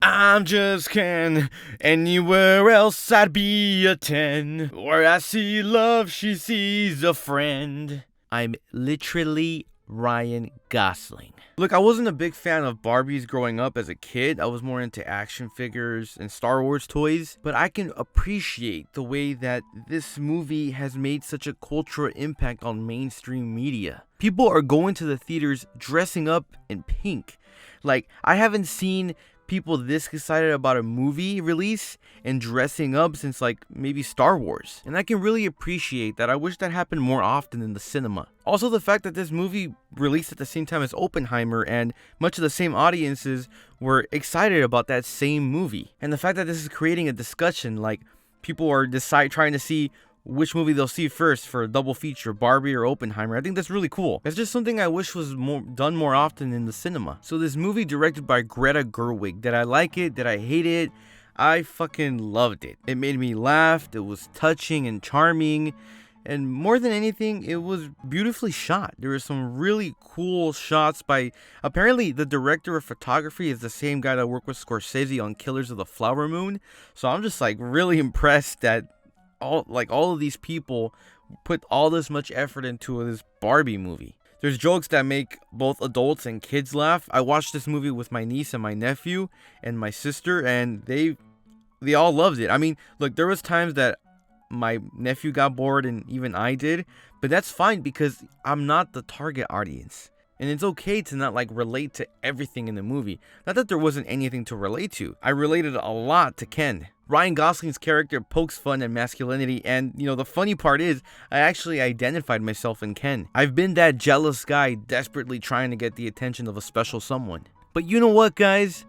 I'm just Ken. Anywhere else I'd be a 10. Where I see love, she sees a friend. I'm literally Ryan Gosling. Look, I wasn't a big fan of Barbies growing up as a kid. I was more into action figures and Star Wars toys. But I can appreciate the way that this movie has made such a cultural impact on mainstream media. People are going to the theaters dressing up in pink. Like, I haven't seen people this excited about a movie release and dressing up since like maybe Star Wars. And I can really appreciate that. I wish that happened more often in the cinema. Also, the fact that this movie released at the same time as Oppenheimer and much of the same audiences were excited about that same movie. And the fact that this is creating a discussion, like people are trying to see which movie they'll see first for a double feature, Barbie or Oppenheimer. I think that's really cool. It's just something I wish was done more often in the cinema. So this movie directed by Greta Gerwig, did I like it? Did I hate it? I fucking loved it. It made me laugh. It was touching and charming. And more than anything, it was beautifully shot. There were some really cool shots by, apparently the director of photography is the same guy that worked with Scorsese on Killers of the Flower Moon. So I'm just like really impressed that all of these people put all this much effort into this Barbie movie. There's jokes that make both adults and kids laugh. I watched this movie with my niece and my nephew and my sister, and they all loved it. I mean, look, there was times that my nephew got bored and even I did, but that's fine because I'm not the target audience. And it's okay to not like relate to everything in the movie. Not that there wasn't anything to relate to. I related a lot to Ken. Ryan Gosling's character pokes fun at masculinity, and the funny part is, I actually identified myself in Ken. I've been that jealous guy desperately trying to get the attention of a special someone. But you know what, guys?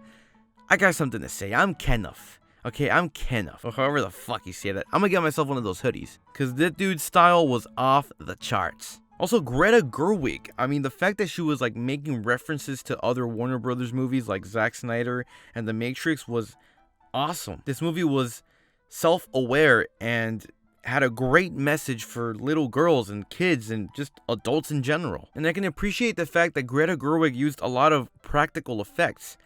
I got something to say. I'm Kenough. Okay, I'm Kenough, or however the fuck you say that. I'm gonna get myself one of those hoodies, because this dude's style was off the charts. Also, Greta Gerwig. I mean, the fact that she was like making references to other Warner Brothers movies like Zack Snyder and The Matrix was awesome. This movie was self-aware and had a great message for little girls and kids and just adults in general. And I can appreciate the fact that Greta Gerwig used a lot of practical effects.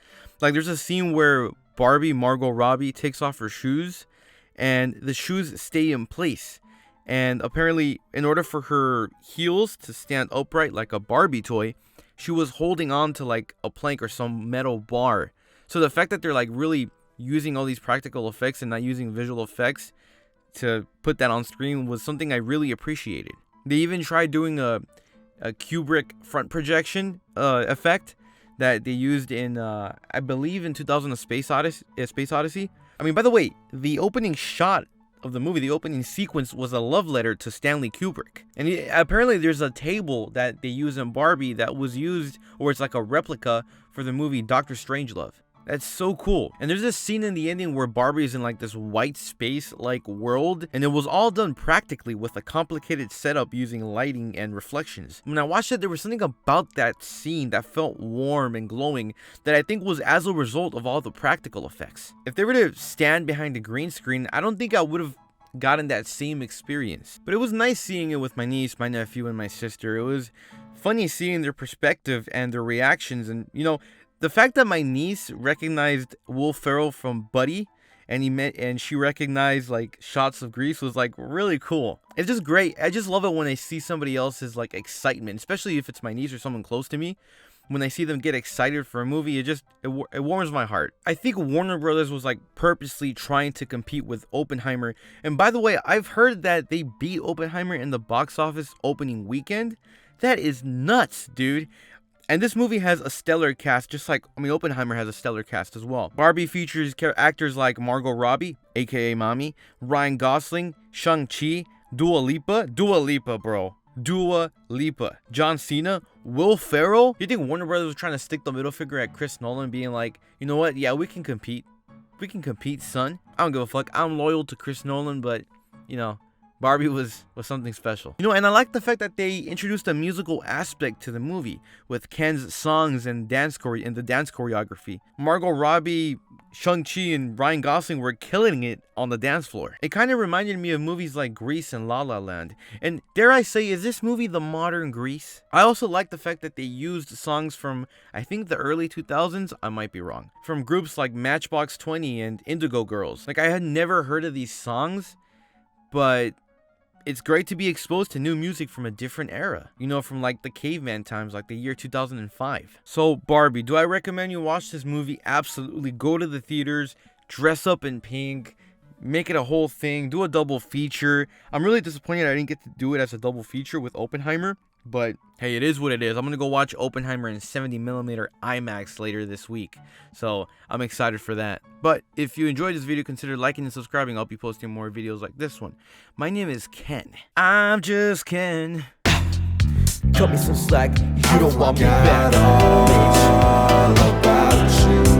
Like there's a scene where Margot Robbie takes off her shoes and the shoes stay in place. And apparently, in order for her heels to stand upright like a Barbie toy, she was holding on to like a plank or some metal bar. So the fact that they're like really using all these practical effects and not using visual effects to put that on screen was something I really appreciated. They even tried doing a Kubrick front projection effect that they used in, I believe, in 2000: A Space Odyssey. I mean, by the way, the opening shot of the movie, the opening sequence, was a love letter to Stanley Kubrick. And apparently there's a table that they use in Barbie that was used, or it's like a replica for the movie Doctor Strangelove. That's so cool. And there's this scene in the ending where Barbie is in like this white space like world, and it was all done practically with a complicated setup using lighting and reflections. When I watched it, there was something about that scene that felt warm and glowing that I think was as a result of all the practical effects. If they were to stand behind a green screen, I don't think I would have gotten that same experience. But it was nice seeing it with my niece, my nephew, and my sister. It was funny seeing their perspective and their reactions, and the fact that my niece recognized Will Ferrell from Buddy and she recognized like shots of Grease was like really cool. It's just great. I just love it when I see somebody else's like excitement, especially if it's my niece or someone close to me. When I see them get excited for a movie, it warms my heart. I think Warner Brothers was like purposely trying to compete with Oppenheimer. And by the way, I've heard that they beat Oppenheimer in the box office opening weekend. That is nuts, dude. And this movie has a stellar cast, just like, Oppenheimer has a stellar cast as well. Barbie features actors like Margot Robbie, aka Mommy, Ryan Gosling, Shang-Chi, Dua Lipa, bro. Dua Lipa, John Cena, Will Ferrell. You think Warner Brothers was trying to stick the middle finger at Chris Nolan, being like, you know what? Yeah, we can compete. We can compete, son. I don't give a fuck. I'm loyal to Chris Nolan, but, Barbie was something special. And I like the fact that they introduced a musical aspect to the movie with Ken's songs and the dance choreography. Margot Robbie, Shang-Chi and Ryan Gosling were killing it on the dance floor. It kind of reminded me of movies like Grease and La La Land. And dare I say, is this movie the modern Grease? I also like the fact that they used songs from, I think, the early 2000s, I might be wrong, from groups like Matchbox 20 and Indigo Girls. Like, I had never heard of these songs, but it's great to be exposed to new music from a different era. You know, from like the caveman times, like the year 2005. So, Barbie, do I recommend you watch this movie? Absolutely. Go to the theaters, dress up in pink, make it a whole thing, do a double feature. I'm really disappointed I didn't get to do it as a double feature with Oppenheimer. But hey, it is what it is. I'm gonna go watch Oppenheimer in 70mm IMAX later this week. So I'm excited for that. But if you enjoyed this video, consider liking and subscribing. I'll be posting more videos like this one. My name is Ken. I'm just Ken. Cut me some slack. You don't want me back, bitch. All about you.